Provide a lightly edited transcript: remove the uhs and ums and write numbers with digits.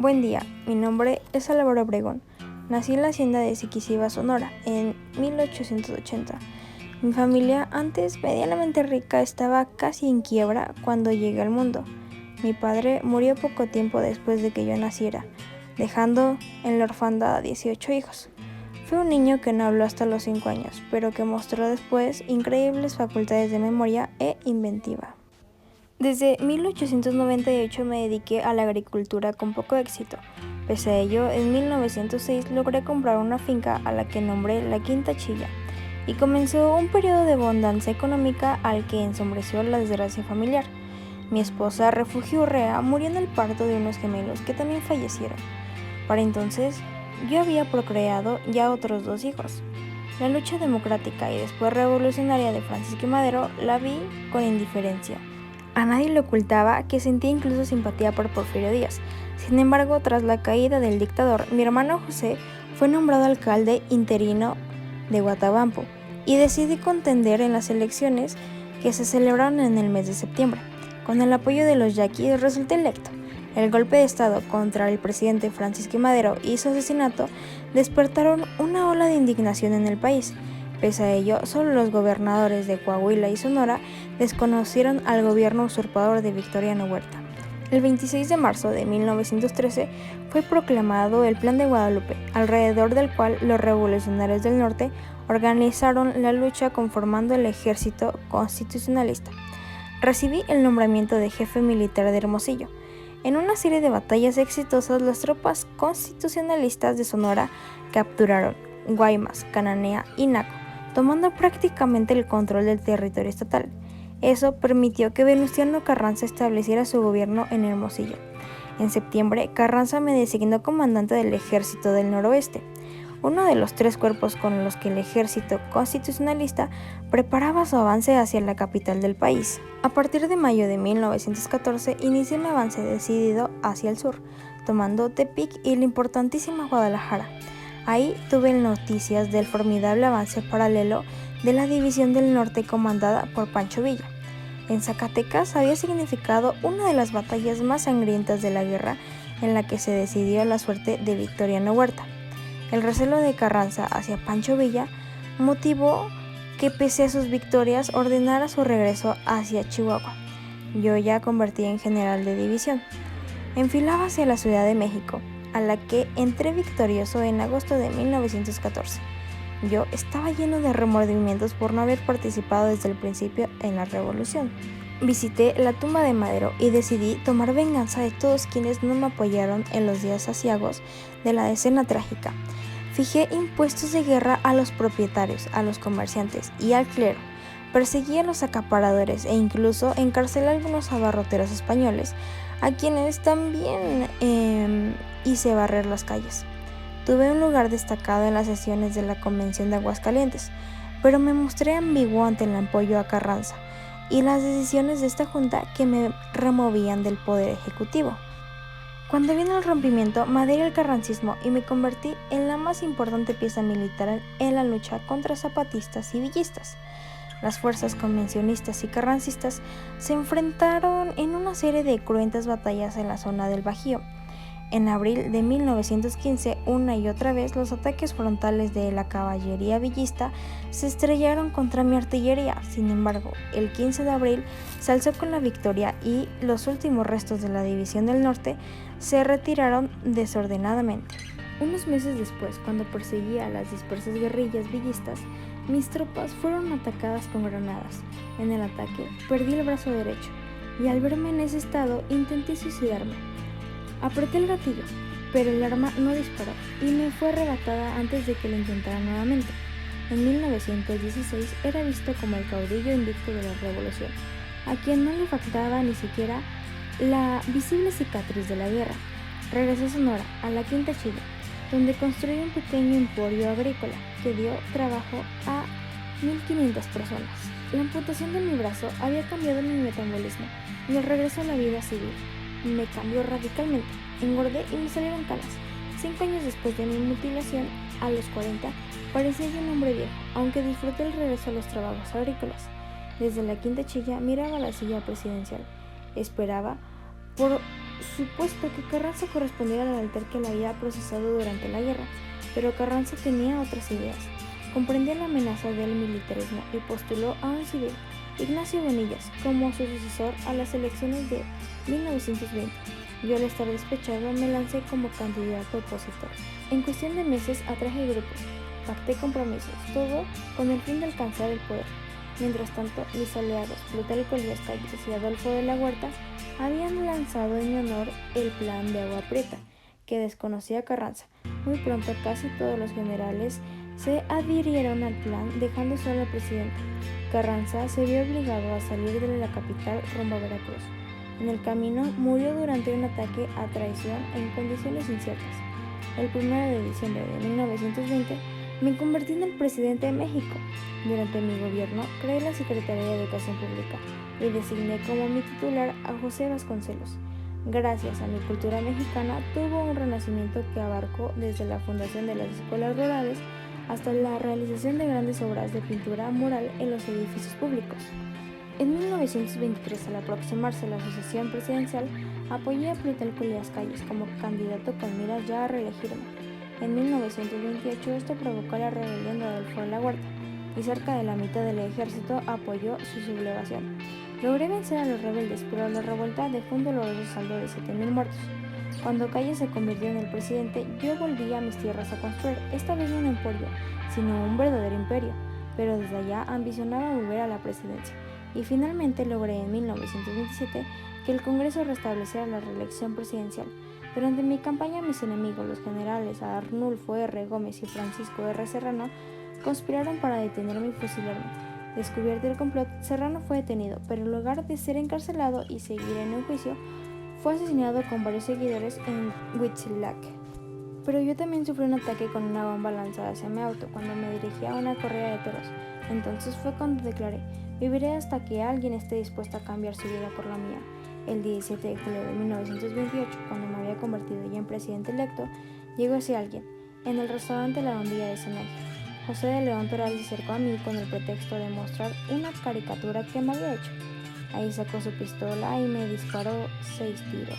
Buen día, mi nombre es Álvaro Obregón. Nací en la hacienda de Siquicíba, Sonora, en 1880. Mi familia, antes medianamente rica, estaba casi en quiebra cuando llegué al mundo. Mi padre murió poco tiempo después de que yo naciera, dejando en la orfandad a 18 hijos. Fue un niño que no habló hasta los 5 años, pero que mostró después increíbles facultades de memoria e inventiva. Desde 1898 me dediqué a la agricultura con poco éxito. Pese a ello, en 1906 logré comprar una finca a la que nombré La Quinta Chilla, y comenzó un periodo de bonanza económica al que ensombreció la desgracia familiar. Mi esposa, Refugio Urrea, murió en el parto de unos gemelos que también fallecieron. Para entonces, yo había procreado ya otros 2 hijos. La lucha democrática y después revolucionaria de Francisco I. Madero la vi con indiferencia. A nadie le ocultaba que sentía incluso simpatía por Porfirio Díaz. Sin embargo, tras la caída del dictador, mi hermano José fue nombrado alcalde interino de Guatabampo y decidí contender en las elecciones que se celebraron en el mes de septiembre. Con el apoyo de los yaquis resulté electo. El golpe de estado contra el presidente Francisco I. Madero y su asesinato despertaron una ola de indignación en el país. Pese a ello, solo los gobernadores de Coahuila y Sonora desconocieron al gobierno usurpador de Victoriano Huerta. El 26 de marzo de 1913 fue proclamado el Plan de Guadalupe, alrededor del cual los revolucionarios del norte organizaron la lucha conformando el ejército constitucionalista. Recibí el nombramiento de jefe militar de Hermosillo. En una serie de batallas exitosas, las tropas constitucionalistas de Sonora capturaron Guaymas, Cananea y Naco, tomando prácticamente el control del territorio estatal. Eso permitió que Venustiano Carranza estableciera su gobierno en Hermosillo. En septiembre, Carranza me designó comandante del Ejército del Noroeste, uno de los 3 cuerpos con los que el ejército constitucionalista preparaba su avance hacia la capital del país. A partir de mayo de 1914, inicié un avance decidido hacia el sur, tomando Tepic y la importantísima Guadalajara. Ahí tuve noticias del formidable avance paralelo de la División del Norte comandada por Pancho Villa. En Zacatecas había significado una de las batallas más sangrientas de la guerra, en la que se decidió la suerte de Victoriano Huerta. El recelo de Carranza hacia Pancho Villa motivó que, pese a sus victorias, ordenara su regreso hacia Chihuahua. Yo ya convertí en general de división. Enfilaba hacia la Ciudad de México, a la que entré victorioso en agosto de 1914. Yo estaba lleno de remordimientos por no haber participado desde el principio en la revolución. Visité la tumba de Madero y decidí tomar venganza de todos quienes no me apoyaron en los días aciagos de la decena trágica. Fijé impuestos de guerra a los propietarios, a los comerciantes y al clero. Perseguí a los acaparadores e incluso encarcelé a algunos abarroteros españoles, a quienes también hice barrer las calles. Tuve un lugar destacado en las sesiones de la Convención de Aguascalientes, pero me mostré ambiguo ante el apoyo a Carranza y las decisiones de esta junta que me removían del poder ejecutivo. Cuando vino el rompimiento, maduré el carrancismo y me convertí en la más importante pieza militar en la lucha contra zapatistas y villistas. Las fuerzas convencionistas y carrancistas se enfrentaron en una serie de cruentas batallas en la zona del Bajío. En abril de 1915, una y otra vez, los ataques frontales de la caballería villista se estrellaron contra mi artillería. Sin embargo, el 15 de abril se alzó con la victoria y los últimos restos de la División del Norte se retiraron desordenadamente. Unos meses después, cuando perseguía a las dispersas guerrillas villistas, mis tropas fueron atacadas con granadas. En el ataque, perdí el brazo derecho y al verme en ese estado intenté suicidarme. Apreté el gatillo, pero el arma no disparó y me fue arrebatada antes de que lo intentara nuevamente. En 1916 era visto como el caudillo invicto de la revolución, a quien no le faltaba ni siquiera la visible cicatriz de la guerra. Regresé a Sonora, a La Quinta Chilla, donde construí un pequeño emporio agrícola que dio trabajo a 1,500 personas. La amputación de mi brazo había cambiado mi metabolismo y el regreso a la vida civil me cambió radicalmente. Engordé y me salieron canas. 5 años después de mi mutilación, a los 40, parecía ya un hombre viejo, aunque disfruté el regreso a los trabajos agrícolas. Desde La Quinta Chilla miraba la silla presidencial. Esperaba por supuesto que Carranza correspondiera al altar que le había procesado durante la guerra, pero Carranza tenía otras ideas. Comprendía la amenaza del militarismo y postuló a un civil, Ignacio Bonillas, como su sucesor a las elecciones de 1920. Yo, al estar despechado, me lancé como candidato opositor. En cuestión de meses atraje grupos, pacté compromisos, todo con el fin de alcanzar el poder. Mientras tanto, mis aliados Plutarco Elías Calles y Adolfo de la Huerta habían lanzado en mi honor el plan de Agua Prieta, que desconocía Carranza. Muy pronto casi todos los generales se adhirieron al plan, dejando solo al presidente. Carranza se vio obligado a salir de la capital rumbo a Veracruz. En el camino murió durante un ataque a traición en condiciones inciertas. El 1 de diciembre de 1920 me convertí en el presidente de México. Durante mi gobierno creé la Secretaría de Educación Pública y designé como mi titular a José Vasconcelos. Gracias a mi cultura mexicana tuvo un renacimiento que abarcó desde la fundación de las escuelas rurales hasta la realización de grandes obras de pintura mural en los edificios públicos. En 1923, al aproximarse la sucesión presidencial, apoyé a Plutarco Elías Calles como candidato con miras ya a reelegirme. En 1928 esto provocó la rebelión de Adolfo de la Huerta y cerca de la mitad del ejército apoyó su sublevación. Logré vencer a los rebeldes, pero la revuelta dejó un doloroso saldo de 7,000 muertos. Cuando Calles se convirtió en el presidente, yo volví a mis tierras a construir, esta vez no un emporio, sino un verdadero imperio, pero desde allá ambicionaba volver a la presidencia. Y finalmente logré en 1927 que el Congreso restableciera la reelección presidencial. Durante mi campaña mis enemigos, los generales Arnulfo R. Gómez y Francisco R. Serrano, conspiraron para detenerme y fusilarme. Descubierto el complot, Serrano fue detenido, pero en lugar de ser encarcelado y seguir en un juicio, fue asesinado con varios seguidores en Huitzilac. Pero yo también sufrí un ataque con una bomba lanzada hacia mi auto cuando me dirigía a una corrida de toros. Entonces fue cuando declaré: viviré hasta que alguien esté dispuesto a cambiar su vida por la mía. El 17 de julio de 1928, cuando me había convertido ya en presidente electo, llegó ese alguien, en el restaurante La Bombilla de Cenaje. José de León Toral se acercó a mí con el pretexto de mostrar una caricatura que me había hecho. Ahí sacó su pistola y me disparó 6 tiros.